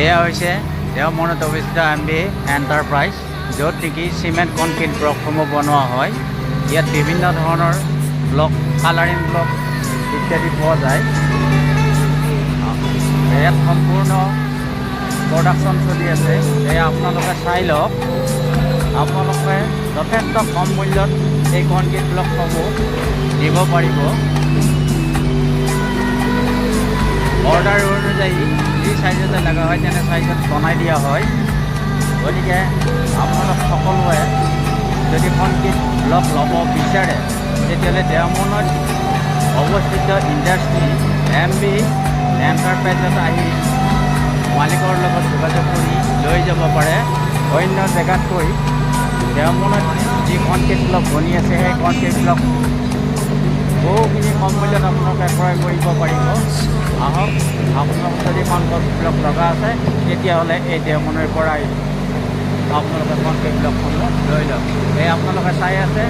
এয়া হৈছে দেওমনত অৱস্থিত MB এণ্টাৰপ্ৰাইজ, য'ত নেকি চিমেণ্ট কনক্ৰিট ব্লকসমূহ বনোৱা হয়। ইয়াত বিভিন্ন ধৰণৰ ব্লক, কালাৰিং ব্লক ইত্যাদি পোৱা যায়। ইয়াত সম্পূৰ্ণ প্ৰডাকশ্যন চলি আছে। এয়া আপোনালোকে চাই লওক। আপোনালোকে যথেষ্ট কম মূল্যত এই কনক্ৰিট ব্লকসমূহ দিব পাৰিব। অৰ্ডাৰ অনুযায়ী যি চাইজতে লগা হয় তেনে চাইজত বনাই দিয়া হয়। গতিকে আপোনালোক সকলোৱে যদি কনক্ৰিট ব্লক ল'ব বিচাৰে তেতিয়াহ'লে দেওমনত অৱস্থিত ইণ্ডাষ্ট্ৰী MB এণ্টাৰপ্ৰাইজত আহি মালিকৰ লগত যোগাযোগ কৰি লৈ যাব পাৰে। অন্য জেগাতকৈ দেওমনত যি কনক্ৰিট ব্লক বনি আছে সেই কনক্ৰিট ব্লক বহুখিনি কম মূল্যত আপোনালোকে ক্ৰয় কৰিব পাৰিব। আহক, আপোনালোক যদি কনক্ৰিট ব্লক লগা আছে তেতিয়াহ'লে এই দেওমনৰ পৰাই আপোনালোকে কনক্ৰিট ব্লকসমূহ লৈ লওক। এই আপোনালোকে চাই আছে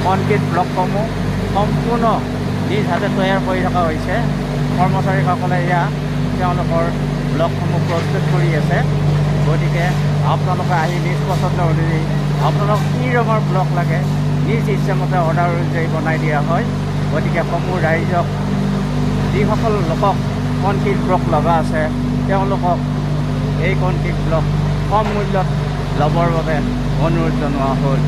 কনক্ৰিট ব্লকসমূহ সম্পূৰ্ণ নিজ হাতে তৈয়াৰ কৰি থকা হৈছে। কৰ্মচাৰীসকলে এয়া তেওঁলোকৰ ব্লকসমূহ প্ৰস্তুত কৰি আছে। গতিকে আপোনালোকে আহি নিজ পচন্দ অনুযায়ী আপোনালোক কি ৰঙৰ ব্লক লাগে নিজ ইচ্ছামতে অৰ্ডাৰ অনুযায়ী বনাই দিয়া হয়। গতিকে সমূহ ৰাইজক, যিসকল লোকক কনক্ৰিট ব্লক লগা আছে তেওঁলোকক এই কনক্ৰিট ব্লক কম মূল্যত ল'বৰ বাবে অনুৰোধ জনোৱা হ'ল।